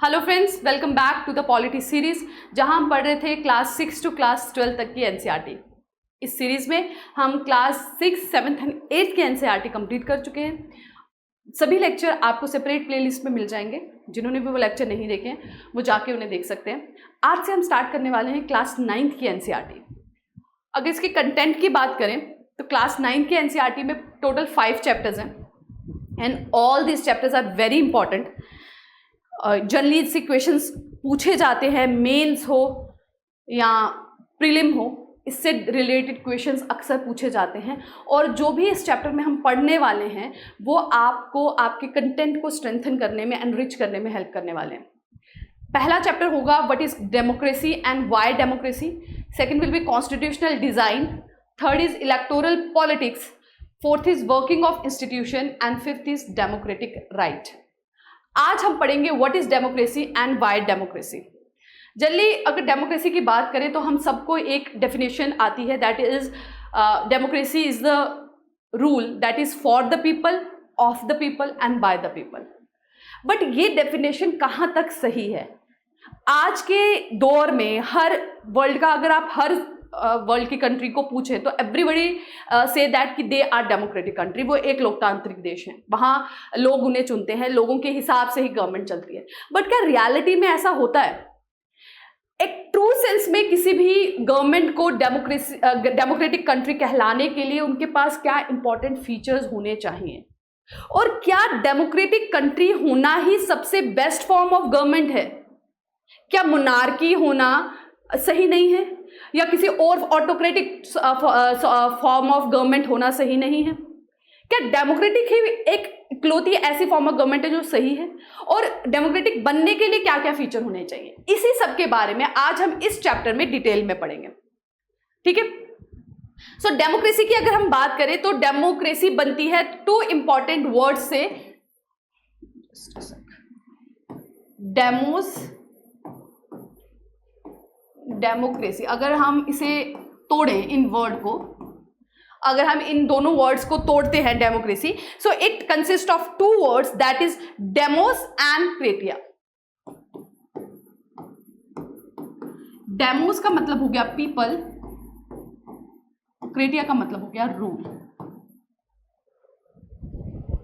Hello friends, welcome back to the polity series, जहां हम पढ़ रहे थे क्लास 6 टू क्लास 12 तक की एनसीईआरटी। इस सीरीज में हम क्लास 6, 7 एंड 8 की एनसीईआरटी कंप्लीट कर चुके हैं। सभी लेक्चर आपको सेपरेट प्लेलिस्ट में मिल जाएंगे। जिन्होंने भी वो लेक्चर नहीं देखे हैं वो जाके उन्हें देख सकते हैं। आज से हम स्टार्ट करने वाले हैं क्लास 9 की एनसीईआरटी। अगर इसके कंटेंट की बात करें तो क्लास 9 की एनसीईआरटी में टोटल 5 चैप्टर्स हैं and all this chapters are very important. Generally इससे क्वेश्चंस पूछे जाते हैं, मेंस हो या प्रीलिम हो, इससे रिलेटेड क्वेश्चंस अक्सर पूछे जाते हैं। और जो भी इस चैप्टर में हम पढ़ने वाले हैं वो आपको आपके कंटेंट को स्ट्रेंथन करने में, एनरिच करने में हेल्प करने वाले हैं। पहला चैप्टर होगा what is democracy and why democracy. Second will be constitutional design. Third is electoral politics. Fourth is working of institution and fifth is democratic right. आज हम पढ़ेंगे what is democracy and why democracy. Generally अगर democracy की बात करें तो हम सबको एक डेफिनेशन आती है, that is democracy is the rule that is for the people, of the people and bye the people. But ये डेफिनेशन कहाँ तक सही है? आज के दौर में हर वर्ल्ड का, अगर आप हर वर्ल्ड की कंट्री को पूछें तो एवरीबडी से दैट कि दे आर डेमोक्रेटिक कंट्री। वो एक लोकतांत्रिक देश है, वहाँ लोग उन्हें चुनते हैं, लोगों के हिसाब से ही गवर्नमेंट चलती है। बट क्या रियलिटी में ऐसा होता है? एक ट्रू सेंस में किसी भी गवर्नमेंट को डेमोक्रेटिक कंट्री कहलाने के लिए उनके पास क्या इंपॉर्टेंट फीचर्स होने चाहिए? और क्या डेमोक्रेटिक कंट्री होना ही सबसे बेस्ट फॉर्म ऑफ गवर्नमेंट है? क्या मोनार्की होना सही नहीं है, या किसी और ऑटोक्रेटिक फॉर्म ऑफ गवर्नमेंट होना सही नहीं है? क्या डेमोक्रेटिक ही एक इकलौती ऐसी फॉर्म ऑफ गवर्नमेंट है जो सही है? और डेमोक्रेटिक बनने के लिए क्या क्या फीचर होने चाहिए, इसी सब के बारे में आज हम इस चैप्टर में डिटेल में पढ़ेंगे। ठीक है। सो डेमोक्रेसी की अगर हम बात करें तो डेमोक्रेसी बनती है टू इंपॉर्टेंट वर्ड से। डेमोक्रेसी, अगर हम इसे तोड़ें, इन वर्ड को, अगर हम इन दोनों वर्ड्स को तोड़ते हैं democracy, so it consist of two words that is demos and kratia. Demos का मतलब हो गया पीपल, क्रेटिया का मतलब हो गया रूल।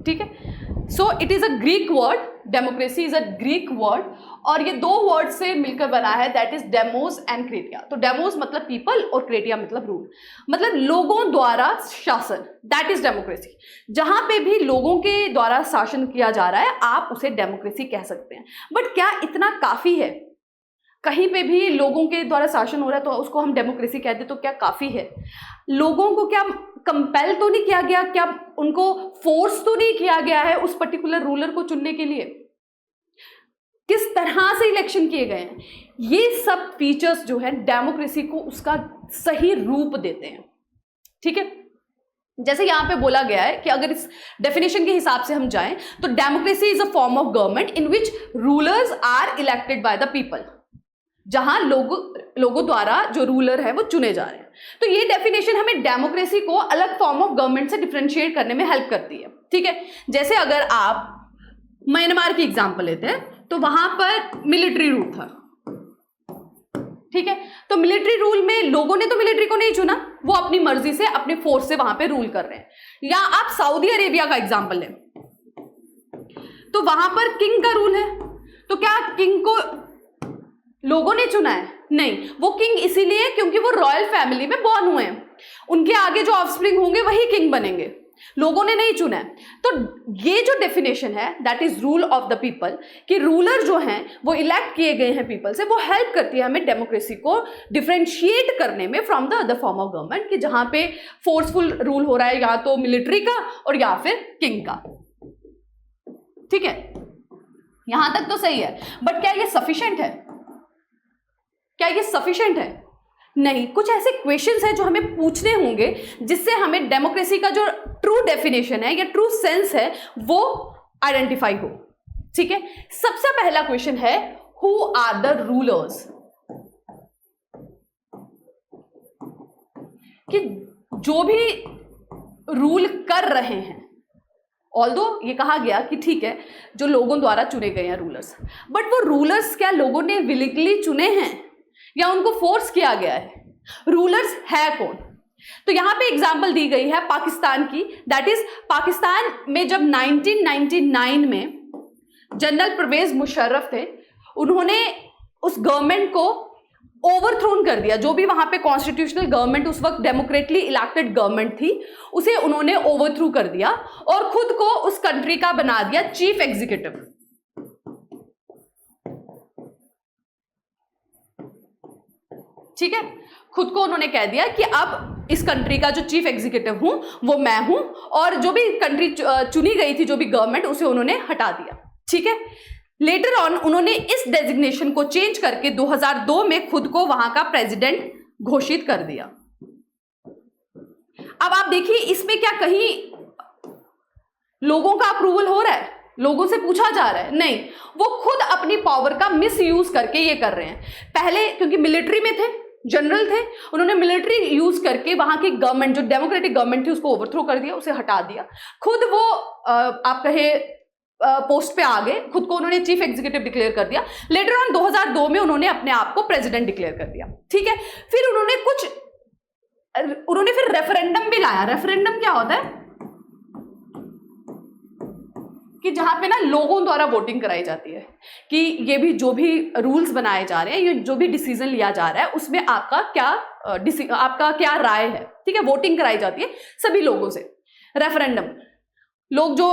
ठीक है। So it is a Greek word, democracy is a Greek word, और ये दो वर्ड से मिलकर बना है, दैट इज डेमोस एंड क्रेटिया। तो डेमोस मतलब पीपल और क्रेटिया मतलब रूल, मतलब लोगों द्वारा शासन, दैट इज डेमोक्रेसी। जहां पे भी लोगों के द्वारा शासन किया जा रहा है आप उसे डेमोक्रेसी कह सकते हैं। बट क्या इतना काफी है? कहीं पे भी लोगों के द्वारा शासन हो रहा है तो उसको हम डेमोक्रेसी कहते तो क्या काफी है? लोगों को क्या कंपेल तो नहीं किया गया, क्या उनको फोर्स तो नहीं किया गया है उस पर्टिकुलर रूलर को चुनने के लिए? किस तरह से इलेक्शन किए गए हैं? ये सब फीचर्स जो है डेमोक्रेसी को उसका सही रूप देते हैं। ठीक है। जैसे यहां पे बोला गया है कि अगर इस डेफिनेशन के हिसाब से हम जाएं तो democracy is a form of government in which rulers are elected by the people, जहां लोगों द्वारा जो रूलर है वो चुने जा रहे हैं। तो ये डेफिनेशन हमें डेमोक्रेसी को अलग फॉर्म ऑफ गवर्नमेंट से डिफरेंशिएट करने में हेल्प करती है। ठीक है। जैसे अगर आप म्यांमार की एग्जांपल लेते हैं तो वहां पर मिलिट्री रूल था। ठीक है। तो मिलिट्री रूल में लोगों ने तो मिलिट्री को नहीं चुना, वो अपनी मर्जी से अपने फोर्स से वहां पे रूल कर रहे हैं। या आप सऊदी अरेबिया का एग्जांपल लें तो वहां पर किंग का रूल है। तो क्या किंग को लोगों ने चुना है? नहीं, वो किंग इसीलिए क्योंकि वो रॉयल फैमिली में बॉर्न हुए हैं, उनके आगे जो ऑफस्प्रिंग होंगे वही किंग बनेंगे, लोगों ने नहीं चुना है। तो ये जो डेफिनेशन है that is rule of the people, कि रूलर जो हैं वो इलेक्ट किए गए हैं पीपल से, वो हेल्प करती है हमें डेमोक्रेसी को डिफरेंशिएट करने में from the other form of government, कि जहां पे फोर्सफुल रूल हो रहा है या तो मिलिट्री का और या फिर किंग का। ठीक है। यहां तक तो सही है। बट क्या ये सफिशिएंट है? क्या ये सफिशिएंट है? नहीं। कुछ ऐसे क्वेश्चंस हैं जो हमें पूछने होंगे जिससे हमें डेमोक्रेसी का जो ट्रू डेफिनेशन है या ट्रू सेंस है वो आइडेंटिफाई हो। ठीक है। सबसे पहला क्वेश्चन है, हु आर द रूलर्स? कि जो भी रूल कर रहे हैं ऑल्दो ये कहा गया कि ठीक है जो लोगों द्वारा चुने गए हैं रूलर्स, बट वो रूलर्स क्या लोगों ने विलिंगली चुने हैं या उनको फोर्स किया गया है? रूलर्स है कौन? तो यहाँ पे एग्जाम्पल दी गई है पाकिस्तान की, दैट इज पाकिस्तान में जब 1999 में जनरल परवेज मुशर्रफ थे, उन्होंने उस गवर्नमेंट को ओवरथ्रोन कर दिया। जो भी वहां पे कॉन्स्टिट्यूशनल गवर्नमेंट उस वक्त डेमोक्रेटली इलेक्टेड गवर्नमेंट थी, उसे उन्होंने ओवरथ्रू कर दिया और खुद को उस कंट्री का बना दिया चीफ एग्जीक्यूटिव। ठीक है, खुद को उन्होंने कह दिया कि अब इस कंट्री का जो चीफ एग्जीक्यूटिव हूं वो मैं हूं, और जो भी कंट्री चुनी गई थी, जो भी गवर्नमेंट, उसे उन्होंने हटा दिया। ठीक है, लेटर ऑन उन्होंने इस डेजिग्नेशन को चेंज करके 2002 में खुद को वहां का प्रेसिडेंट घोषित कर दिया। अब आप देखिए इसमें क्या कहीं लोगों का अप्रूवल हो रहा है, लोगों से पूछा जा रहा है? नहीं, वो खुद अपनी पावर का मिस यूज करके ये कर रहे हैं। पहले क्योंकि मिलिट्री में थे, जनरल थे, उन्होंने मिलिट्री यूज करके वहां की गवर्नमेंट, जो डेमोक्रेटिक गवर्नमेंट थी, उसको ओवरथ्रो कर दिया, उसे हटा दिया। खुद वो आप कहे पोस्ट पे आ गए, खुद को उन्होंने चीफ एग्जीक्यूटिव डिक्लेयर कर दिया। लेटर ऑन 2002 में उन्होंने अपने आप को प्रेसिडेंट डिक्लेयर कर दिया। ठीक है, फिर उन्होंने फिर रेफरेंडम भी लाया। रेफरेंडम क्या होता है कि जहां पे ना लोगों द्वारा वोटिंग कराई जाती है कि ये भी जो भी रूल्स बनाए जा रहे हैं, ये जो भी डिसीजन लिया जा रहा है, उसमें आपका क्या राय है। ठीक है, वोटिंग कराई जाती है सभी लोगों से। रेफरेंडम लोग जो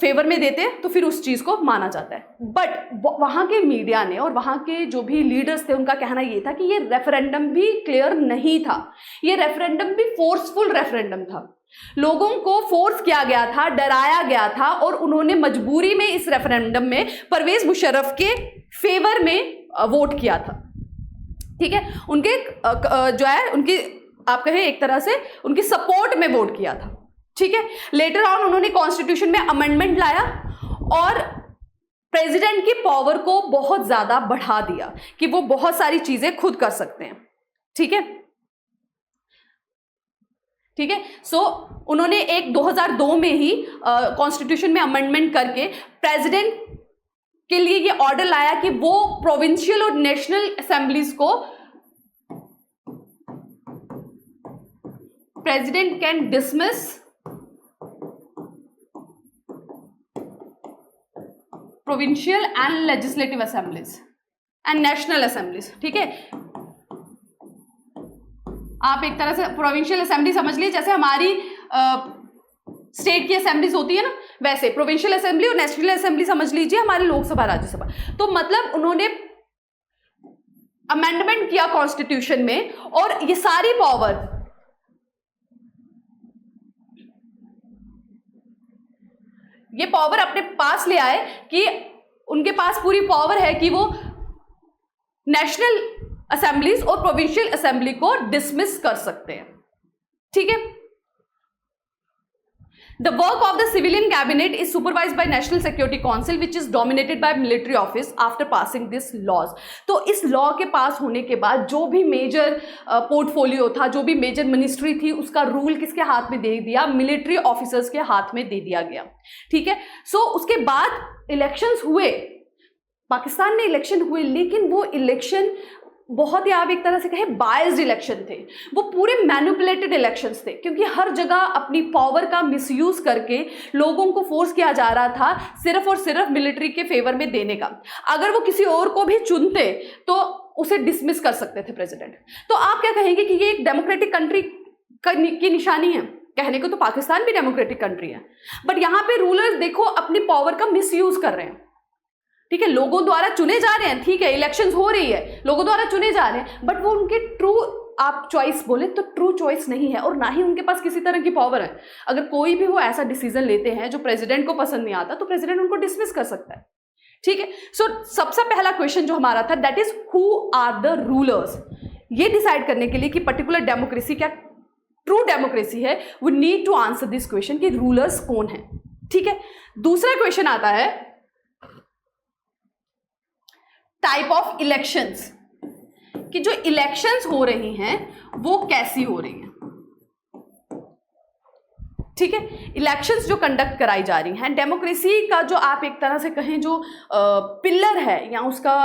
फेवर में देते हैं तो फिर उस चीज को माना जाता है। बट वहां के मीडिया ने और वहां के जो भी लीडर्स थे, उनका कहना ये था कि ये रेफरेंडम भी क्लियर नहीं था, ये रेफरेंडम भी फोर्सफुल रेफरेंडम था। लोगों को फोर्स किया गया था, डराया गया था, और उन्होंने मजबूरी में इस रेफरेंडम में परवेज मुशर्रफ के फेवर में वोट किया था। ठीक है, उनके जो है उनकी आप कहें एक तरह से उनकी सपोर्ट में वोट किया था। ठीक है, लेटर ऑन उन्होंने कॉन्स्टिट्यूशन में अमेंडमेंट लाया और प्रेसिडेंट की पावर को बहुत ज्यादा बढ़ा दिया कि वो बहुत सारी चीजें खुद कर सकते हैं। ठीक है, ठीक है, सो उन्होंने एक 2002 में ही कॉन्स्टिट्यूशन में अमेंडमेंट करके प्रेसिडेंट के लिए ये ऑर्डर लाया कि वो प्रोविंशियल और नेशनल असेंबलीज को president can dismiss provincial and legislative assemblies and national assemblies. ठीक है, आप एक तरह से प्रोविंशियल असेंबली समझ लीजिए, जैसे हमारी स्टेट की असेंबलीज होती है ना, वैसे प्रोविंशियल असेंबली और नेशनल असेंबली समझ लीजिए हमारी लोकसभा राज्यसभा। तो मतलब उन्होंने अमेंडमेंट किया कॉन्स्टिट्यूशन में और ये सारी पावर अपने पास ले आए कि उनके पास पूरी पावर है कि वो नेशनल असेंबलीज और प्रोविंशियल असेंबली को डिसमिस कर सकते हैं। ठीक है, the work of the civilian cabinet is supervised by national security council which is dominated by military office after passing this laws. तो इस लॉ के पास होने के बाद जो भी मेजर पोर्टफोलियो था, जो भी मेजर मिनिस्ट्री थी, उसका रूल किसके हाथ में दे दिया? मिलिट्री ऑफिसर्स के हाथ में दे दिया गया। ठीक है, सो उसके बाद इलेक्शंस हुए, पाकिस्तान में इलेक्शन हुए, लेकिन वो इलेक्शन बहुत ही आप एक तरह से कहें बायस्ड इलेक्शन थे। वो पूरे मैनिपुलेटेड इलेक्शंस थे, क्योंकि हर जगह अपनी पावर का मिसयूज करके लोगों को फोर्स किया जा रहा था सिर्फ और सिर्फ मिलिट्री के फेवर में देने का। अगर वो किसी और को भी चुनते तो उसे डिसमिस कर सकते थे प्रेसिडेंट। तो आप क्या कहेंगे कि ये एक डेमोक्रेटिक कंट्री की निशानी है? कहने को तो पाकिस्तान भी डेमोक्रेटिक कंट्री है, बट यहाँ पे रूलर्स देखो अपनी पावर का मिसयूज कर रहे हैं। ठीक है, लोगों द्वारा चुने जा रहे हैं, ठीक है, इलेक्शंस हो रही है, लोगों द्वारा चुने जा रहे हैं, बट वो उनके ट्रू आप चॉइस बोले तो ट्रू चॉइस नहीं है, और ना ही उनके पास किसी तरह की पावर है। अगर कोई भी वो ऐसा डिसीजन लेते हैं जो प्रेसिडेंट को पसंद नहीं आता, तो प्रेसिडेंट उनको डिसमिस कर सकता है। ठीक है, सो सबसे पहला क्वेश्चन जो हमारा था, that is who are the rulers. ये डिसाइड करने के लिए कि पर्टिकुलर डेमोक्रेसी क्या ट्रू डेमोक्रेसी है, we need to answer this question कि रूलर्स कौन है। ठीक है, दूसरा क्वेश्चन आता है टाइप ऑफ इलेक्शंस, कि जो इलेक्शंस हो रही हैं वो कैसी हो रही हैं। ठीक है, इलेक्शंस जो कंडक्ट कराई जा रही हैं, डेमोक्रेसी का जो आप एक तरह से कहें जो पिलर है या उसका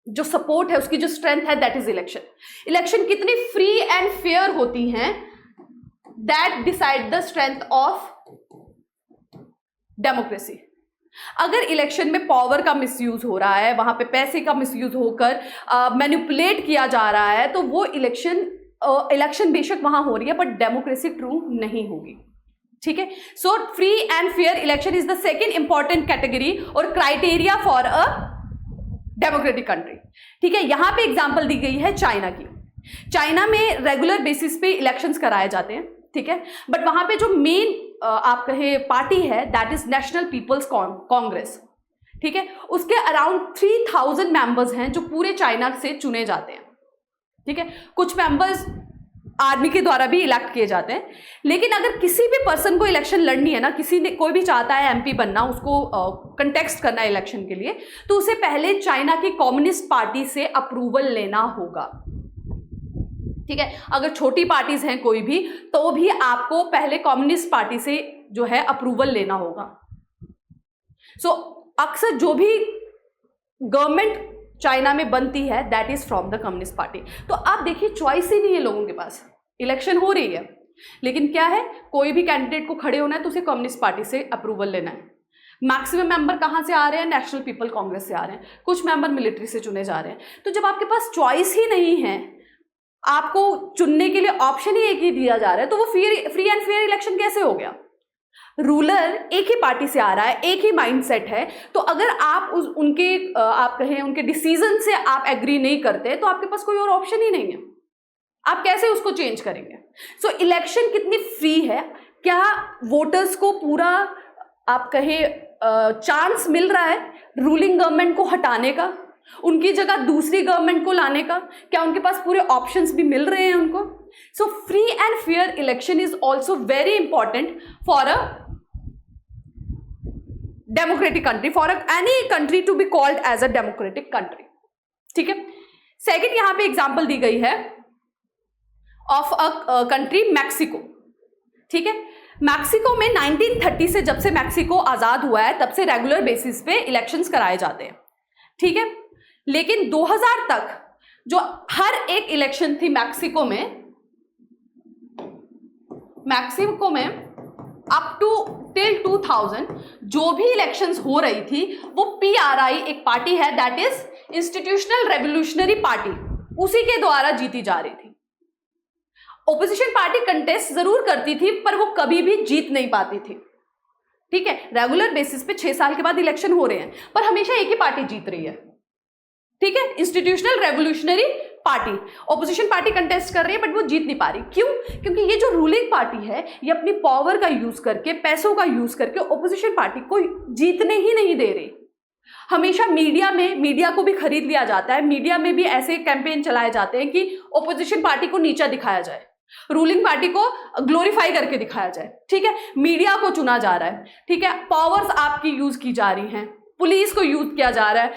जो सपोर्ट है, उसकी जो स्ट्रेंथ है, दैट इज इलेक्शन। इलेक्शन कितनी फ्री एंड फेयर होती हैं, that decide the strength of democracy. अगर इलेक्शन में पावर का मिसयूज हो रहा है, वहां पे पैसे का मिसयूज होकर मैनिपुलेट किया जा रहा है, तो वो इलेक्शन बेशक वहां हो रही है, बट डेमोक्रेसी ट्रू नहीं होगी। ठीक है, so free and fair election is the second important category और criteria for a democratic country. ठीक है, यहां पे एग्जांपल दी गई है चाइना की। चाइना में रेगुलर बेसिस पे इलेक्शंस कराए जाते हैं, ठीक है, बट वहां पे जो मेन आप कहे पार्टी है, that is national people's congress. ठीक है, उसके अराउंड 3000 मेंबर्स हैं जो पूरे चाइना से चुने जाते हैं। ठीक है, कुछ मेंबर्स आर्मी के द्वारा भी इलेक्ट किए जाते हैं। लेकिन अगर किसी भी पर्सन को इलेक्शन लड़नी है ना, कोई भी चाहता है एमपी बनना, उसको कंटेक्स्ट करना है इलेक्शन के लिए, तो उसे पहले चाइना की कम्युनिस्ट पार्टी से अप्रूवल लेना होगा। ठीक है, अगर छोटी पार्टीज हैं कोई भी, तो भी आपको पहले कम्युनिस्ट पार्टी से जो है अप्रूवल लेना होगा। सो अक्सर जो भी गवर्नमेंट चाइना में बनती है, that is from the communist party. तो आप देखिए, चॉइस ही नहीं है लोगों के पास। इलेक्शन हो रही है, लेकिन क्या है, कोई भी कैंडिडेट को खड़े होना है तो उसे कम्युनिस्ट पार्टी से अप्रूवल लेना है। मैक्सिमम मेंबर कहां से आ रहे हैं? नेशनल पीपल कांग्रेस से आ रहे हैं, कुछ मेंबर मिलिट्री से चुने जा रहे हैं। तो जब आपके पास चॉइस ही नहीं है, आपको चुनने के लिए ऑप्शन ही एक ही दिया जा रहा है, तो वो फ्री एंड फेयर इलेक्शन कैसे हो गया? रूलर एक ही पार्टी से आ रहा है, एक ही माइंडसेट है, तो अगर आप आप कहें उनके डिसीजन से आप एग्री नहीं करते, तो आपके पास कोई और ऑप्शन ही नहीं है। आप कैसे उसको चेंज करेंगे? सो इलेक्शन कितनी फ्री है, क्या वोटर्स को पूरा आप कहे चांस मिल रहा है रूलिंग गवर्नमेंट को हटाने का, उनकी जगह दूसरी गवर्नमेंट को लाने का? क्या उनके पास पूरे ऑप्शंस भी मिल रहे हैं उनको? So free and fair election is also very important for a democratic country, for any country to be called as a democratic country. ठीक है, सेकेंड यहां पे एग्जांपल दी गई है ऑफ अ कंट्री मैक्सिको। ठीक है, मैक्सिको में 1930 से, जब से मैक्सिको आजाद हुआ है, तब से रेगुलर बेसिस पे इलेक्शंस कराए जाते हैं। ठीक है, लेकिन 2000 तक जो हर एक इलेक्शन थी मैक्सिको में अप टू टिल 2000 जो भी इलेक्शंस हो रही थी, वो पीआरआई एक पार्टी है, that is institutional revolutionary party, उसी के द्वारा जीती जा रही थी। ओपोजिशन पार्टी कंटेस्ट जरूर करती थी, पर वो कभी भी जीत नहीं पाती थी। ठीक है, रेगुलर बेसिस पे 6 साल के बाद इलेक्शन हो रहे हैं, पर हमेशा एक ही पार्टी जीत रही है। ठीक है, institutional revolutionary party, opposition party contest कर रही है, बट वो जीत नहीं पा रही। क्यों? क्योंकि ये जो रूलिंग पार्टी है, ये अपनी पावर का यूज करके, पैसों का यूज करके ओपोजिशन पार्टी को जीतने ही नहीं दे रही। हमेशा मीडिया को भी खरीद लिया जाता है, मीडिया में भी ऐसे कैंपेन चलाए जाते हैं कि ओपोजिशन पार्टी को नीचा दिखाया जाए, रूलिंग पार्टी को ग्लोरीफाई करके दिखाया जाए। ठीक है, मीडिया को चुना जा रहा है। ठीक है, पावर्स आपकी यूज की जा रही हैं, पुलिस को यूज किया जा रहा है।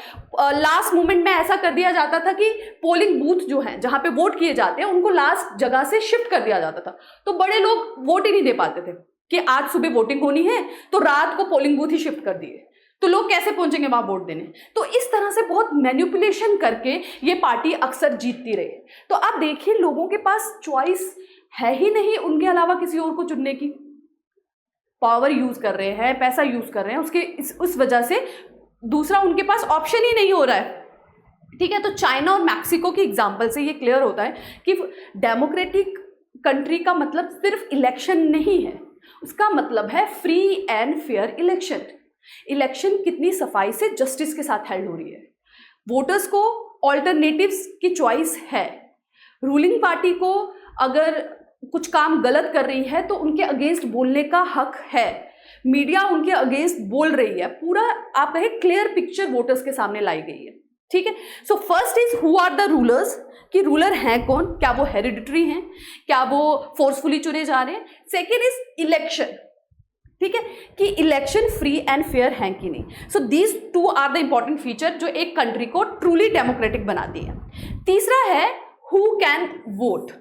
लास्ट मोमेंट में ऐसा कर दिया जाता था कि पोलिंग बूथ जो हैं, जहां पे वोट किए जाते हैं, उनको लास्ट जगह से शिफ्ट कर दिया जाता था, तो बड़े लोग वोट ही नहीं दे पाते थे कि आज सुबह वोटिंग होनी है, तो रात को पोलिंग बूथ ही शिफ्ट कर दिए, तो लोग कैसे पहुंचेंगे वहां वोट देने? तो इस तरह से बहुत मैनिपुलेशन करके ये पार्टी अक्सर जीतती रही। तो आप देखिए, लोगों के पास चॉइस है ही नहीं उनके अलावा किसी और को चुनने की। पावर यूज कर रहे हैं, पैसा यूज कर रहे हैं, उस वजह से दूसरा उनके पास ऑप्शन ही नहीं हो रहा है। ठीक है, तो चाइना और मैक्सिको की एग्जांपल से ये क्लियर होता है कि डेमोक्रेटिक कंट्री का मतलब सिर्फ इलेक्शन नहीं है, उसका मतलब है free and fair election. Election कितनी सफाई से, जस्टिस के साथ हेल्ड हो रही है, वोटर्स को ऑल्टरनेटिव्स की चॉइस है, रूलिंग पार्टी को अगर कुछ काम गलत कर रही है तो उनके अगेंस्ट बोलने का हक है, मीडिया उनके अगेंस्ट बोल रही है, पूरा आप कहें क्लियर पिक्चर वोटर्स के सामने लाई गई है। ठीक है, so first is who are the rulers, कि रूलर हैं कौन, क्या वो हेरिडिटरी हैं, क्या वो फोर्सफुली चुने जा रहे हैं। सेकेंड इज इलेक्शन, ठीक है, कि इलेक्शन फ्री एंड फेयर हैं कि नहीं। So these two are the important feature जो एक कंट्री को ट्रूली डेमोक्रेटिक बनाती है। तीसरा है हु कैन वोट।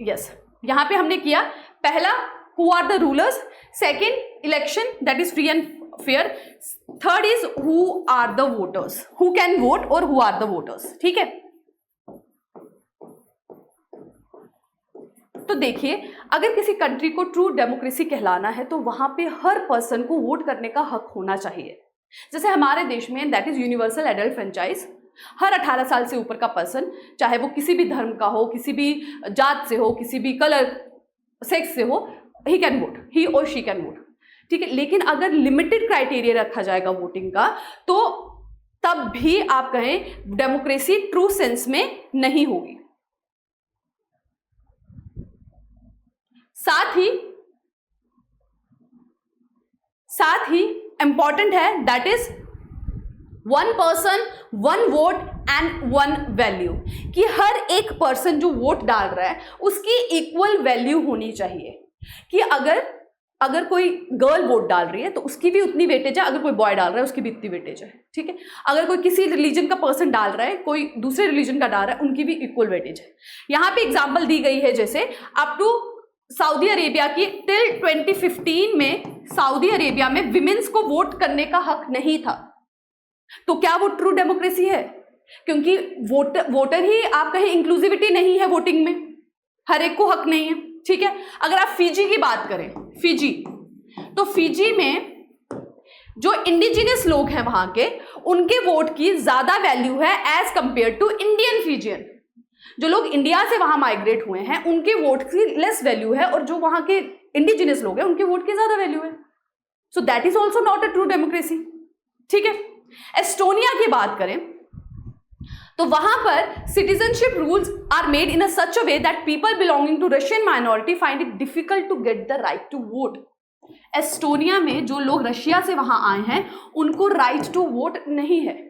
यस, यहाँ पे हमने किया पहला who are the rulers, second election that is free and fair, third is who are the voters, who can vote और हु आर द वोटर्स। ठीक है, तो देखिए अगर किसी कंट्री को ट्रू डेमोक्रेसी कहलाना है तो वहां पे हर पर्सन को वोट करने का हक होना चाहिए। जैसे हमारे देश में that is universal adult franchise, हर 18 साल से ऊपर का पर्सन, चाहे वो किसी भी धर्म का हो, किसी भी जात से हो, किसी भी कलर सेक्स से हो, ही कैन वोट, ही और शी कैन वोट। ठीक है, लेकिन अगर लिमिटेड क्राइटेरिया रखा जाएगा वोटिंग का तो तब भी आप कहें डेमोक्रेसी ट्रू सेंस में नहीं होगी। साथ ही इंपॉर्टेंट है that is one person one vote and one value, कि हर एक पर्सन जो वोट डाल रहा है उसकी इक्वल वैल्यू होनी चाहिए। कि अगर कोई गर्ल वोट डाल रही है तो उसकी भी उतनी वेटेज है, अगर कोई बॉय डाल रहा है उसकी भी इतनी वेटेज है। ठीक है, अगर कोई किसी रिलीजन का पर्सन डाल रहा है, कोई दूसरे रिलीजन का डाल रहा है, उनकी भी इक्वल वेटेज है। यहाँ पे एग्जाम्पल दी गई है जैसे अप टू सऊदी अरेबिया की टिल 2015 में सऊदी अरेबिया में विमेन्स को वोट करने का हक नहीं था। तो क्या वो ट्रू डेमोक्रेसी है? क्योंकि वोटर ही आप कहें इंक्लूसिविटी नहीं है वोटिंग में, हर एक को हक नहीं है। ठीक है, अगर आप फिजी की बात करें, फिजी, तो फिजी में जो इंडिजिनियस लोग हैं वहां के, उनके वोट की ज्यादा वैल्यू है as compare to Indian Fijian. जो लोग इंडिया से वहां माइग्रेट हुए हैं उनके वोट की लेस वैल्यू है और जो वहां के इंडिजिनियस लोग हैं उनके वोट की ज्यादा वैल्यू है। So that is also not a true democracy. ठीक है, एस्टोनिया की बात करें तो वहां पर citizenship rules are made in a such a way that people belonging to Russian minority find it difficult to get the right to vote. Estonia में जो लोग रशिया से वहां आए हैं उनको राइट टू वोट नहीं है।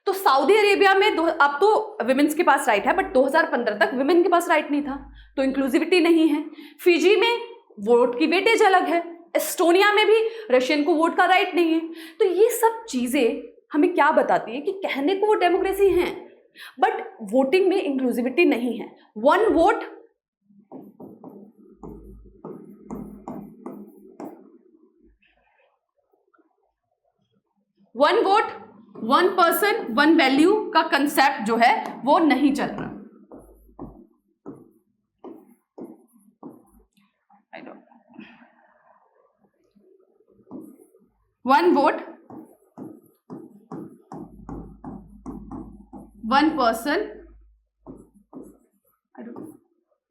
तो सऊदी अरेबिया में अब तो विमेन्स के पास राइट है, बट 2015 तक विमेन के पास राइट नहीं था, तो इंक्लूसिविटी नहीं है। फिजी में वोट की वेटेज अलग है, एस्टोनिया में भी रशियन को वोट का राइट नहीं है। तो ये सब चीजें हमें क्या बताती है कि कहने को वो डेमोक्रेसी है, बट वोटिंग में इंक्लूसिविटी नहीं है। One vote one person one value का कंसेप्ट जो है वो नहीं चल रहा। One vote one person, I don't know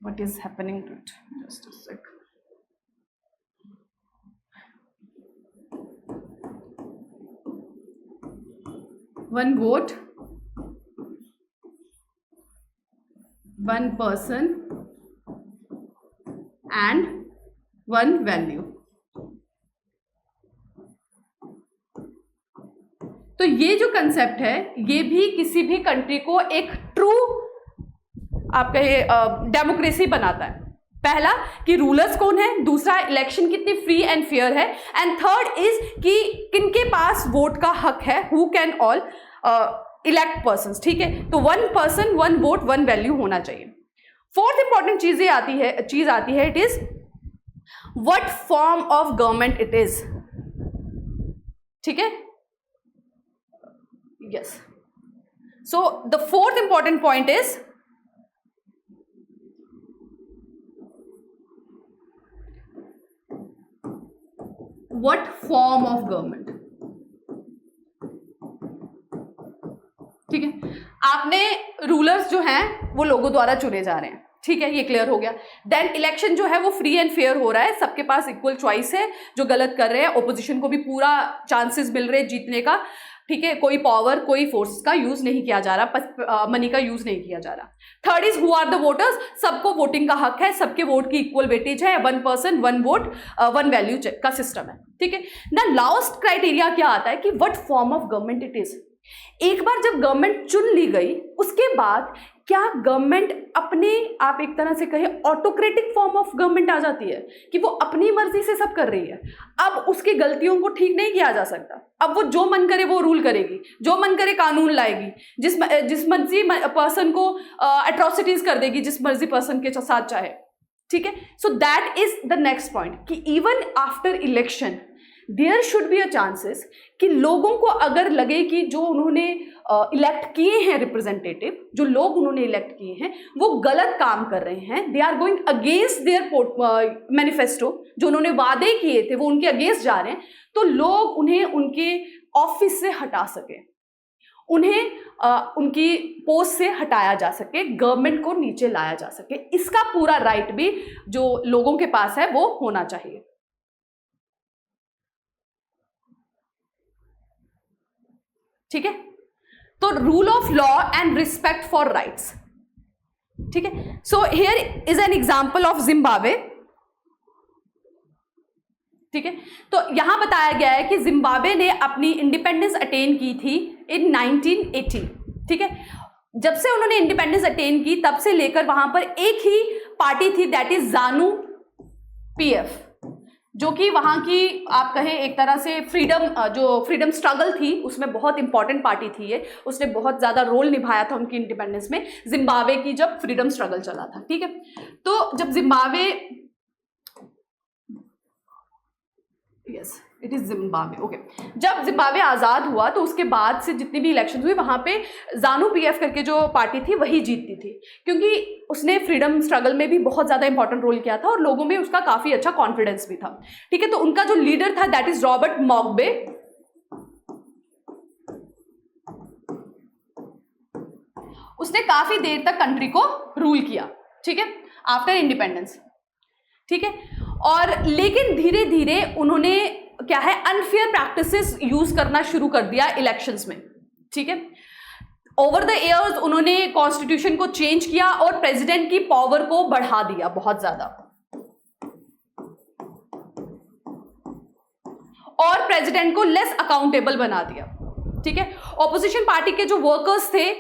what is happening to it, just a sec. One vote one person and one value. तो ये जो कंसेप्ट है ये भी किसी भी कंट्री को एक ट्रू आप कहे डेमोक्रेसी बनाता है। पहला कि रूलर्स कौन है, दूसरा इलेक्शन कितनी फ्री एंड फेयर है, एंड थर्ड इज कि किनके पास वोट का हक है, who can all elect persons. ठीक है, तो one person one vote one value होना चाहिए। फोर्थ इंपॉर्टेंट चीज आती है it is what form of government it is. ठीक है, yes, so the fourth important point is what form of government। ठीक है, आपने रूलर्स जो हैं वो लोगों द्वारा चुने जा रहे हैं। ठीक है, ये क्लियर हो गया। देन इलेक्शन जो है वो फ्री एंड फेयर हो रहा है, सबके पास इक्वल चॉइस है, जो गलत कर रहे हैं ओपोजिशन को भी पूरा चांसेस मिल रहे हैं जीतने का। ठीक है, कोई पावर कोई फोर्स का यूज नहीं किया जा रहा, मनी का यूज नहीं किया जा रहा। Third is who are the voters, सबको वोटिंग का हक है, सबके वोट की इक्वल वेटेज है, one person one vote one value का सिस्टम है। ठीक है ना, लास्ट क्राइटेरिया क्या आता है कि what form of government it is. एक बार जब गवर्नमेंट चुन ली गई उसके बाद क्या गवर्नमेंट अपने आप एक तरह से कहे ऑटोक्रेटिक फॉर्म ऑफ गवर्नमेंट आ जाती है कि वो अपनी मर्जी से सब कर रही है? अब उसकी गलतियों को ठीक नहीं किया जा सकता। अब वो जो मन करे वो रूल करेगी, जो मन करे कानून लाएगी, जिस मर्जी पर्सन को एट्रोसिटीज कर देगी, जिस मर्जी पर्सन के साथ चाहे। ठीक है, so that is the next point कि even after election there should be a chances कि लोगों को अगर लगे कि जो उन्होंने इलेक्ट किए हैं रिप्रेजेंटेटिव, जो लोग उन्होंने इलेक्ट किए हैं वो गलत काम कर रहे हैं, they are going against their manifesto, जो उन्होंने वादे किए थे वो उनके अगेंस्ट जा रहे हैं, तो लोग उन्हें उनके ऑफिस से हटा सके, उन्हें उनकी पोस्ट से हटाया जा सके, गवर्नमेंट को नीचे लाया जा सके। इसका पूरा राइट भी जो लोगों के पास है वो होना चाहिए। ठीक है, तो rule of law and respect for rights. ठीक है, so here is an example of Zimbabwe. ठीक है, तो यहां बताया गया है कि जिम्बाब्वे ने अपनी इंडिपेंडेंस अटेन की थी इन 1980। ठीक है, जब से उन्होंने इंडिपेंडेंस अटेन की तब से लेकर वहां पर एक ही पार्टी थी, दैट इज ज़ानू पीएफ, जो कि वहाँ की आप कहें एक तरह से फ्रीडम स्ट्रगल थी उसमें बहुत इंपॉर्टेंट पार्टी थी ये, उसने बहुत ज़्यादा रोल निभाया था उनकी इंडिपेंडेंस में, जिम्बाब्वे की जब फ्रीडम स्ट्रगल चला था। ठीक है, तो जब Zimbabwe, yes it is Zimbabwe, okay, जब जिम्बाब्वे आज़ाद हुआ तो उसके बाद से जितनी भी इलेक्शन हुई वहाँ पे ज़ानू पीएफ करके जो पार्टी थी वही जीतती थी, क्योंकि उसने फ्रीडम स्ट्रगल में भी बहुत ज़्यादा इंपॉर्टेंट रोल किया था और लोगों में उसका काफ़ी अच्छा कॉन्फिडेंस भी था। ठीक है, तो उनका जो लीडर था दैट इज रॉबर्ट मॉगबे। उसने काफ़ी देर तक कंट्री को रूल किया। ठीक है, आफ्टर इंडिपेंडेंस। ठीक है, और लेकिन धीरे धीरे उन्होंने क्या है अनफेयर प्रैक्टिसेस यूज करना शुरू कर दिया इलेक्शंस में। ठीक है, ओवर द इयर्स उन्होंने कॉन्स्टिट्यूशन को चेंज किया और प्रेसिडेंट की पावर को बढ़ा दिया बहुत ज्यादा, और प्रेसिडेंट को लेस अकाउंटेबल बना दिया। ठीक है, ऑपोजिशन पार्टी के जो वर्कर्स थे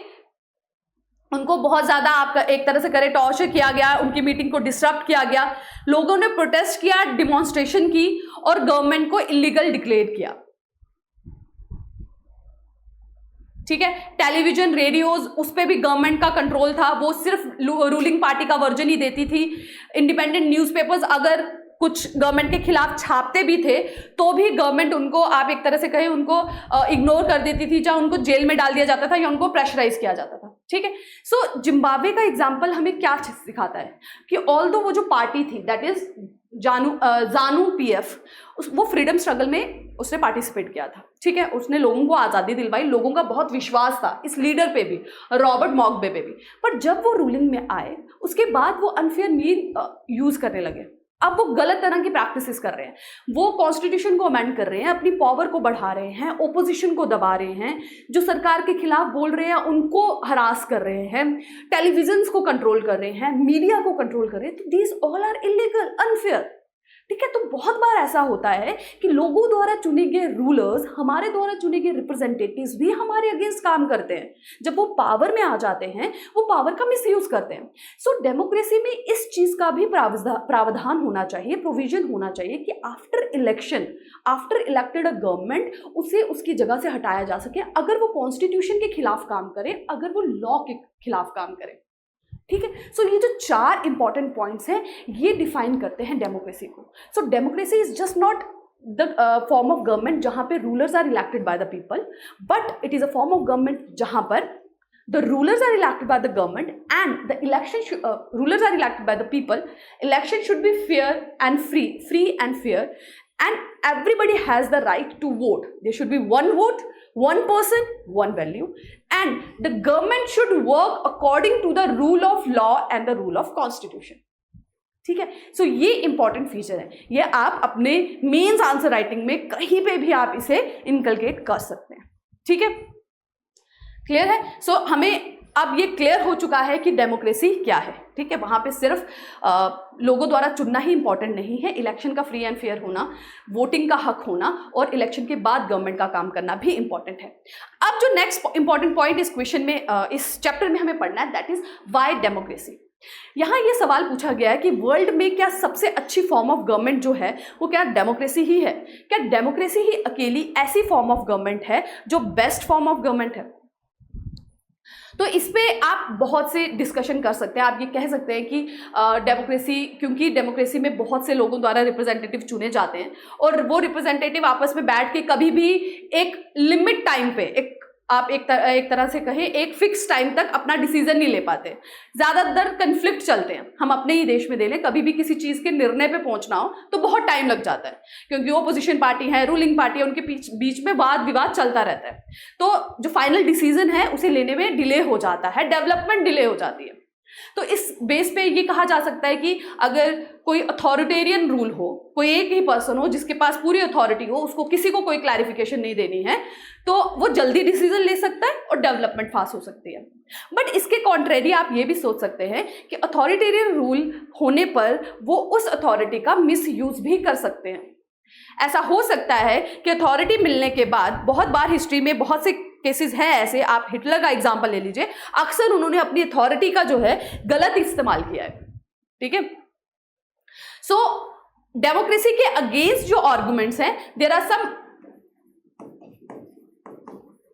उनको बहुत ज़्यादा आपका एक तरह से करे टॉर्चर किया गया, उनकी मीटिंग को डिसरप्ट किया गया, लोगों ने प्रोटेस्ट किया, डिमॉन्स्ट्रेशन की और गवर्नमेंट को इलीगल डिक्लेयर किया। ठीक है, टेलीविजन रेडियोज उस पर भी गवर्नमेंट का कंट्रोल था, वो सिर्फ रूलिंग पार्टी का वर्जन ही देती थी। इंडिपेंडेंट न्यूज़पेपर्स अगर कुछ गवर्नमेंट के खिलाफ छापते भी थे तो भी गवर्नमेंट उनको आप एक तरह से कहें उनको इग्नोर कर देती थी, चाहे उनको जेल में डाल दिया जाता था या उनको प्रेशराइज किया जाता था। ठीक है, सो जिम्बाब्वे का एग्जाम्पल हमें क्या सिखाता है कि ऑल्दो वो जो पार्टी थी दैट इज ज़ानू पीएफ, वो फ्रीडम स्ट्रगल में उसने पार्टिसिपेट किया था। ठीक है, उसने लोगों को आज़ादी दिलवाई, लोगों का बहुत विश्वास था इस लीडर पे भी, रॉबर्ट मॉगबे पे भी। पर जब वो रूलिंग में आए उसके बाद वो अनफेयर मीन यूज करने लगे। अब वो गलत तरह की प्रैक्टिसेस कर रहे हैं, वो कॉन्स्टिट्यूशन को अमेंड कर रहे हैं, अपनी पावर को बढ़ा रहे हैं, ओपोजिशन को दबा रहे हैं, जो सरकार के खिलाफ बोल रहे हैं उनको हरास कर रहे हैं, टेलीविजन्स को कंट्रोल कर रहे हैं, मीडिया को कंट्रोल कर रहे हैं। तो these all are illegal, unfair. ठीक है, तो बहुत बार ऐसा होता है कि लोगों द्वारा चुने गए रूलर्स, हमारे द्वारा चुने गए रिप्रेजेंटेटिव्स भी हमारे अगेंस्ट काम करते हैं। जब वो पावर में आ जाते हैं वो पावर का मिसयूज करते हैं। सो डेमोक्रेसी में इस चीज का भी प्रावधान होना चाहिए, प्रोविजन होना चाहिए कि after election, after elected a government, उसे उसकी जगह से हटाया जा सके अगर वो कॉन्स्टिट्यूशन के खिलाफ काम करे, अगर वो लॉ के खिलाफ काम करे। ठीक है, सो ये जो 4 इंपॉर्टेंट पॉइंट्स हैं ये डिफाइन करते हैं डेमोक्रेसी को। So democracy is just not the form of government जहां पे rulers are elected by the people, but it is a form of government जहां पर the rulers are elected by the government and the election rulers are elected by the people. Election should be fair and free and fair, and everybody has the right to vote. There should be one vote, one person, one value, and the government should work according to the rule of law and the rule of constitution. ठीक है, सो ये important feature है, ये आप अपने mains answer writing में कहीं पे भी आप इसे इनकलकेट कर सकते हैं। ठीक है, क्लियर है? सो हमें अब ये क्लियर हो चुका है कि डेमोक्रेसी क्या है, ठीक है। वहाँ पे सिर्फ लोगों द्वारा चुनना ही इंपॉर्टेंट नहीं है, इलेक्शन का फ्री एंड फेयर होना, वोटिंग का हक होना और इलेक्शन के बाद गवर्नमेंट का काम करना भी इंपॉर्टेंट है। अब जो नेक्स्ट इंपॉर्टेंट पॉइंट इस क्वेश्चन में, इस चैप्टर में हमें पढ़ना है, दैट इज व्हाई डेमोक्रेसी। यहाँ ये सवाल पूछा गया है कि वर्ल्ड में क्या सबसे अच्छी फॉर्म ऑफ गवर्नमेंट जो है वो क्या डेमोक्रेसी ही है? क्या डेमोक्रेसी ही अकेली ऐसी फॉर्म ऑफ गवर्नमेंट है जो बेस्ट फॉर्म ऑफ गवर्नमेंट है? तो इस पे आप बहुत से डिस्कशन कर सकते हैं। आप ये कह सकते हैं कि डेमोक्रेसी, क्योंकि डेमोक्रेसी में बहुत से लोगों द्वारा रिप्रेजेंटेटिव चुने जाते हैं और वो रिप्रेजेंटेटिव आपस में बैठ के कभी भी एक लिमिट टाइम पे, आप एक तरह से कहें एक फिक्स टाइम तक अपना डिसीजन नहीं ले पाते, ज़्यादातर कन्फ्लिक्ट चलते हैं। हम अपने ही देश में दे लें, कभी भी किसी चीज़ के निर्णय पे पहुंचना हो तो बहुत टाइम लग जाता है, क्योंकि ओपोजिशन पार्टी है, रूलिंग पार्टी है, उनके बीच में वाद विवाद चलता रहता है। तो जो फाइनल डिसीजन है उसे लेने में डिले हो जाता है, डेवलपमेंट डिले हो जाती है। तो इस बेस पे ये कहा जा सकता है कि अगर कोई अथॉरिटेरियन रूल हो, कोई एक ही पर्सन हो जिसके पास पूरी अथॉरिटी हो, उसको किसी को कोई क्लैरिफिकेशन नहीं देनी है, तो वो जल्दी डिसीजन ले सकता है और डेवलपमेंट फास्ट हो सकती है। बट इसके कॉन्ट्रेरी आप ये भी सोच सकते हैं कि अथॉरिटेरियन रूल होने पर वो उस अथॉरिटी का मिस यूज भी कर सकते हैं। ऐसा हो सकता है कि अथॉरिटी मिलने के बाद, बहुत बार हिस्ट्री में बहुत से केसेस हैं ऐसे, आप हिटलर का एग्जांपल ले लीजिए, अक्सर उन्होंने अपनी अथॉरिटी का जो है गलत इस्तेमाल किया है, ठीक है। सो डेमोक्रेसी के अगेंस्ट जो आर्गुमेंट्स हैं, देयर आर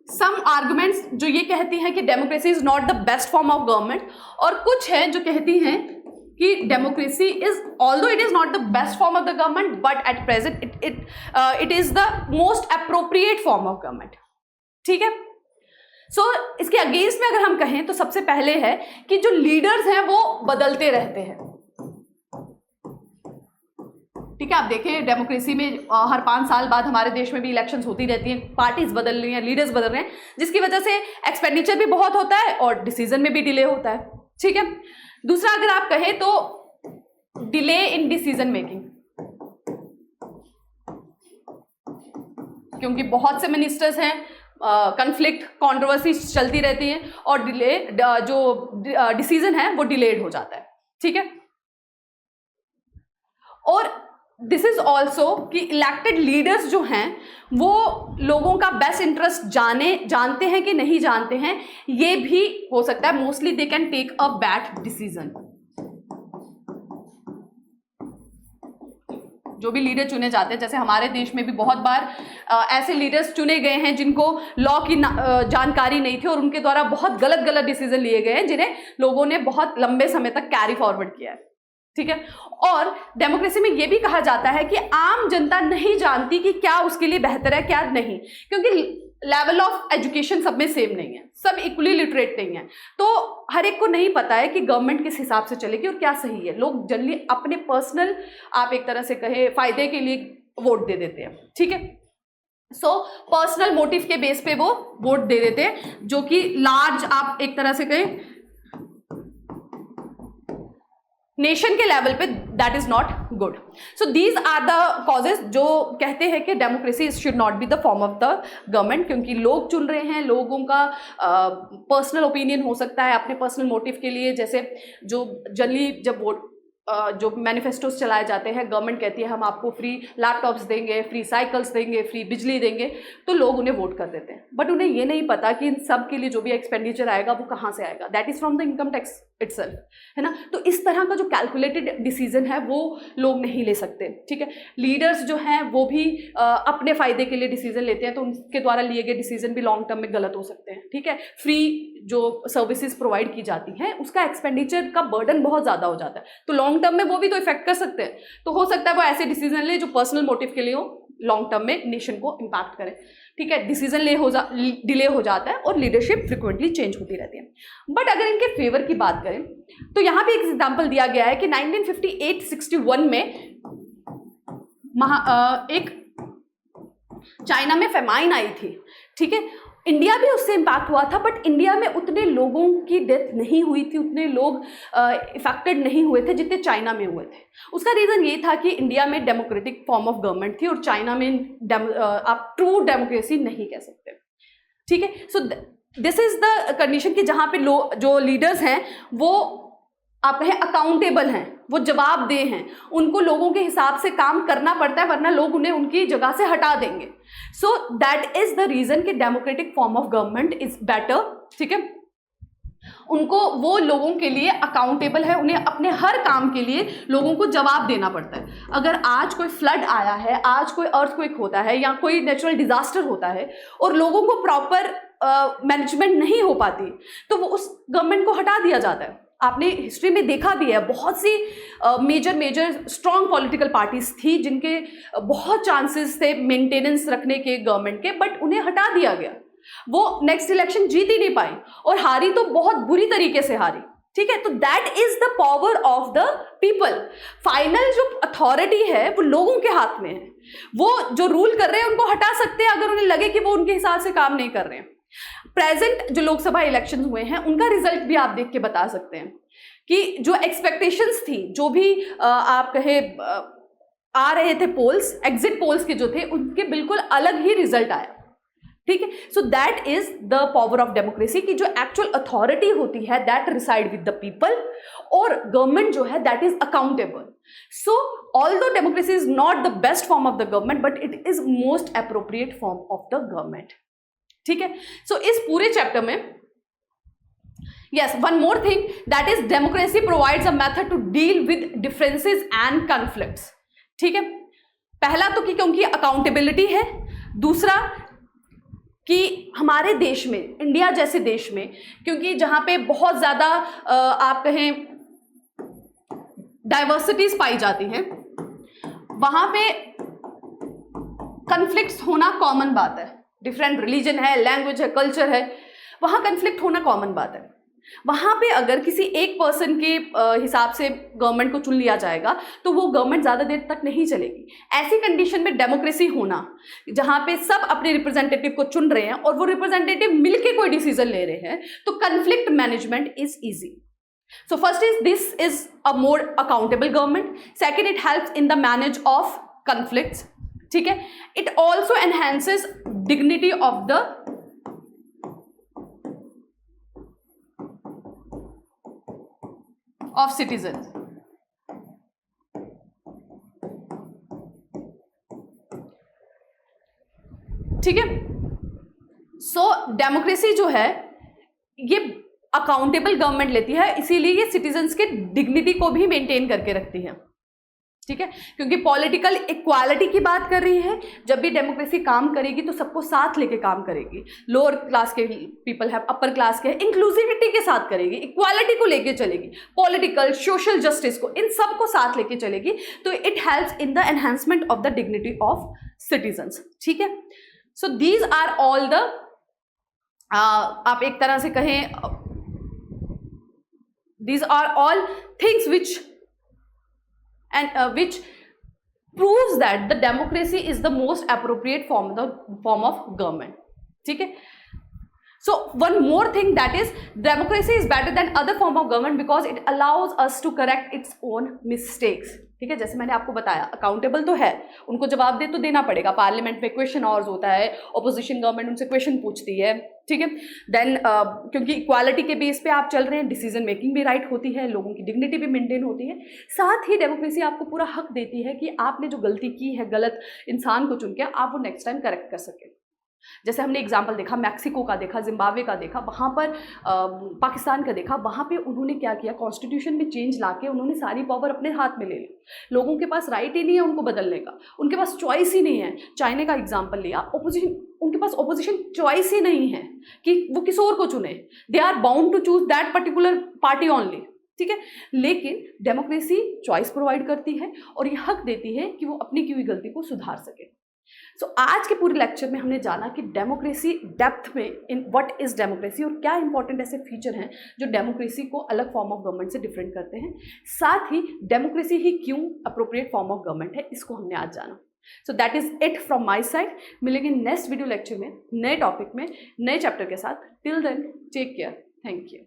सम आर्गुमेंट्स जो ये कहती हैं कि democracy is not the best form of government, और कुछ हैं जो कहती हैं कि democracy is, although it is not the best form of the government, but at present it is the most appropriate form of government, ठीक है। सो इसके अगेंस्ट में अगर हम कहें तो सबसे पहले है कि जो लीडर्स हैं वो बदलते रहते हैं, ठीक है। आप देखें डेमोक्रेसी में हर 5 साल बाद हमारे देश में भी इलेक्शंस होती रहती हैं, पार्टीज बदल रही हैं, लीडर्स बदल रहे हैं, जिसकी वजह से एक्सपेंडिचर भी बहुत होता है और डिसीजन में भी डिले होता है, ठीक है। दूसरा अगर आप कहें तो डिले इन डिसीजन मेकिंग, क्योंकि बहुत से मिनिस्टर्स हैं, कन्फ्लिक्ट कंट्रोवर्सी चलती रहती है और डिले जो डिसीजन है वो डिलेड हो जाता है, ठीक है। और दिस इज ऑल्सो कि इलेक्टेड लीडर्स जो हैं वो लोगों का बेस्ट इंटरेस्ट जानते हैं कि नहीं जानते हैं, ये भी हो सकता है। Mostly they can take a bad decision. जो भी लीडर चुने जाते हैं, जैसे हमारे देश में भी बहुत बार ऐसे लीडर्स चुने गए हैं जिनको लॉ की जानकारी नहीं थी और उनके द्वारा बहुत गलत डिसीजन लिए गए हैं, जिन्हें लोगों ने बहुत लंबे समय तक कैरी फॉरवर्ड किया है, ठीक है। और डेमोक्रेसी में यह भी कहा जाता है कि आम जनता नहीं जानती कि क्या उसके लिए बेहतर है क्या नहीं, क्योंकि लेवल ऑफ एजुकेशन सब में सेम नहीं है, सब इक्वली लिटरेट नहीं है, तो हर एक को नहीं पता है कि गवर्नमेंट किस हिसाब से चलेगी और क्या सही है। लोग जनरली अपने पर्सनल, आप एक तरह से कहे, फायदे के लिए वोट दे देते हैं, ठीक है। सो पर्सनल मोटिव के बेस पे वो वोट दे देते हैं, जो कि लार्ज, आप एक तरह से कहें नेशन के लेवल पे, that is not good. So these are the causes जो कहते हैं कि democracy should not be the form of the government, क्योंकि लोग चुन रहे हैं, लोगों का पर्सनल ओपिनियन हो सकता है अपने पर्सनल मोटिव के लिए। जैसे जो जनरली जब वोट जो मैनिफेस्टोस चलाए जाते हैं, गवर्नमेंट कहती है हम आपको फ्री लैपटॉप्स देंगे, फ्री साइकिल्स देंगे, फ्री बिजली देंगे, तो लोग उन्हें वोट कर देते हैं। बट उन्हें ये नहीं पता कि इन सब के लिए जो भी एक्सपेंडिचर आएगा वो कहाँ से आएगा, that is from the income tax itself, है ना। तो इस तरह का जो कैलकुलेटेड डिसीजन है वो लोग नहीं ले सकते, ठीक है। लीडर्स जो हैं वो भी अपने फ़ायदे के लिए डिसीजन लेते हैं, तो उनके द्वारा लिए गए डिसीजन भी लॉन्ग टर्म में गलत हो सकते हैं, ठीक है। फ्री जो सर्विसेज प्रोवाइड की जाती हैं उसका एक्सपेंडिचर का बर्डन बहुत ज़्यादा हो जाता है, तो लॉन्ग टर्म में वो भी तो इफेक्ट कर सकते हैं। तो हो सकता है वो ऐसे डिसीजन ले जो पर्सनल मोटिव के लिए हो, लॉन्ग टर्म में नेशन को इम्पैक्ट करें, ठीक है। डिसीजन डिले हो जाता है और लीडरशिप फ्रिक्वेंटली चेंज होती रहती है। बट अगर इनके फेवर की बात करें तो यहाँ पे एक एग्जाम्पल दिया गया है कि 1958-61 में एक चाइना में फेमाइन आई थी, ठीक है। इंडिया भी उससे इम्पैक्ट हुआ था, बट इंडिया में उतने लोगों की डेथ नहीं हुई थी, उतने लोग इफेक्टेड नहीं हुए थे जितने चाइना में हुए थे। उसका रीज़न ये था कि इंडिया में डेमोक्रेटिक फॉर्म ऑफ गवर्नमेंट थी और चाइना में आप ट्रू डेमोक्रेसी नहीं कह सकते, ठीक है। So this is the condition कि जहाँ पे जो लीडर्स हैं वो आप कहें अकाउंटेबल हैं, वो जवाबदेह हैं, उनको लोगों के हिसाब से काम करना पड़ता है, वरना लोग उन्हें उनकी जगह से हटा देंगे. So that is the reason कि democratic form of government is better. ठीक है, उनको वो लोगों के लिए अकाउंटेबल है, उन्हें अपने हर काम के लिए लोगों को जवाब देना पड़ता है. अगर आज कोई फ्लड आया है, आज कोई अर्थक्वेक होता है या कोई नेचुरल डिजास्टर होता है और लोगों को प्रॉपर मैनेजमेंट नहीं हो पाती, तो वो उस गवर्नमेंट को हटा दिया जाता है. आपने हिस्ट्री में देखा भी है, बहुत सी मेजर स्ट्रॉन्ग पॉलिटिकल पार्टीज थी जिनके बहुत चांसेस थे मेंटेनेंस रखने के गवर्नमेंट के, बट उन्हें हटा दिया गया. वो नेक्स्ट इलेक्शन जीत ही नहीं पाई और हारी तो बहुत बुरी तरीके से हारी. ठीक है, तो that is the power of the people. Final जो अथॉरिटी है वो लोगों के हाथ में है. वो जो रूल कर रहे हैं उनको हटा सकते हैं अगर उन्हें लगे कि वो उनके हिसाब से काम नहीं कर रहे हैं. प्रेजेंट जो लोकसभा इलेक्शन हुए हैं उनका रिजल्ट भी आप देख के बता सकते हैं कि जो एक्सपेक्टेशंस थी, जो भी आप कहे आ रहे थे पोल्स, एग्जिट पोल्स के जो थे, उनके बिल्कुल अलग ही रिजल्ट आया. ठीक है, so that is the power of democracy कि जो एक्चुअल अथॉरिटी होती है that reside with the people, और गवर्नमेंट जो है that is accountable. So although democracy is not the best form of the government, but it is most appropriate form of the government. ठीक है, so इस पूरे chapter में yes one more thing that is democracy provides a method to deal with differences and conflicts. ठीक है, पहला तो कि क्योंकि अकाउंटेबिलिटी है, दूसरा कि हमारे देश में, इंडिया जैसे देश में, क्योंकि जहां पे बहुत ज्यादा आप कहें डाइवर्सिटीज पाई जाती हैं, वहां पे कॉन्फ्लिक्ट्स होना कॉमन बात है. डिफरेंट रिलीजन है, लैंग्वेज है, कल्चर है, वहाँ कन्फ्लिक्ट होना कॉमन बात है. वहाँ पे अगर किसी एक पर्सन के हिसाब से गवर्नमेंट को चुन लिया जाएगा तो वो गवर्नमेंट ज़्यादा देर तक नहीं चलेगी. ऐसी कंडीशन में डेमोक्रेसी होना, जहाँ पे सब अपने रिप्रेजेंटेटिव को चुन रहे हैं और वो रिप्रेजेंटेटिव मिलके कोई डिसीजन ले रहे हैं, तो conflict management is easy. So first is this is a more accountable government. Second, it helps in the manage of conflicts. ठीक है, it also enhances dignity of the of citizen. ठीक है, सो डेमोक्रेसी जो है ये अकाउंटेबल गवर्नमेंट लेती है, इसीलिए ये सिटीजन्स के डिग्निटी को भी मेंटेन करके रखती है. ठीक है, क्योंकि पॉलिटिकल इक्वालिटी की बात कर रही है. जब भी डेमोक्रेसी काम करेगी तो सबको साथ लेके काम करेगी. लोअर क्लास के पीपल है, अपर क्लास के, इंक्लूसिविटी के साथ करेगी, इक्वालिटी को लेके चलेगी, पॉलिटिकल सोशल जस्टिस को, इन सब को साथ लेके चलेगी. तो it helps in the enhancement of the dignity of citizens. ठीक है, so these are all the आप एक तरह से कहें these are all things which proves that the democracy is the most appropriate form of government. ठीक है, so one more thing, that is democracy is better than other form of government because it allows us to correct its own mistakes. ठीक है, जैसे मैंने आपको बताया accountable तो है, उनको जवाब दे तो देना पड़ेगा. पार्लियामेंट में क्वेश्चन आवर्स होता है, ऑपोजिशन गवर्नमेंट उनसे क्वेश्चन पूछती है. ठीक है, देन क्योंकि इक्वालिटी के बेस पे आप चल रहे हैं, डिसीजन मेकिंग भी राइट होती है, लोगों की डिग्निटी भी मेंटेन होती है. साथ ही डेमोक्रेसी आपको पूरा हक देती है कि आपने जो गलती की है, गलत इंसान को चुन के, आप वो नेक्स्ट टाइम करेक्ट कर सकें. जैसे हमने एग्जाम्पल देखा, मैक्सिको का देखा, जिम्बाब्वे का देखा, वहाँ पर पाकिस्तान का देखा. वहाँ पे उन्होंने क्या किया, कॉन्स्टिट्यूशन में चेंज लाके उन्होंने सारी पावर अपने हाथ में ले ली. लोगों के पास राइट ही नहीं है उनको बदलने का, उनके पास चॉइस ही नहीं है. चाइना का एग्जाम्पल लिया, ओपोजिशन, उनके पास ओपोजिशन चॉइस ही नहीं है कि वो किसी और को चुने. They are bound to choose that particular party only. ठीक है, लेकिन डेमोक्रेसी चॉइस प्रोवाइड करती है और ये हक देती है कि वो अपनी की हुई गलती को सुधार सके. सो आज के पूरे लेक्चर में हमने जाना कि डेमोक्रेसी डेप्थ में इन व्हाट इज डेमोक्रेसी और क्या इंपॉर्टेंट ऐसे फीचर हैं जो डेमोक्रेसी को अलग फॉर्म ऑफ गवर्नमेंट से डिफरेंट करते हैं. साथ ही डेमोक्रेसी ही क्यों अप्रोप्रिएट फॉर्म ऑफ गवर्नमेंट है, इसको हमने आज जाना. So that is it from my side. मिलेंगे नेक्स्ट वीडियो लेक्चर में नए टॉपिक में, नए चैप्टर के साथ. Till then take care. Thank you.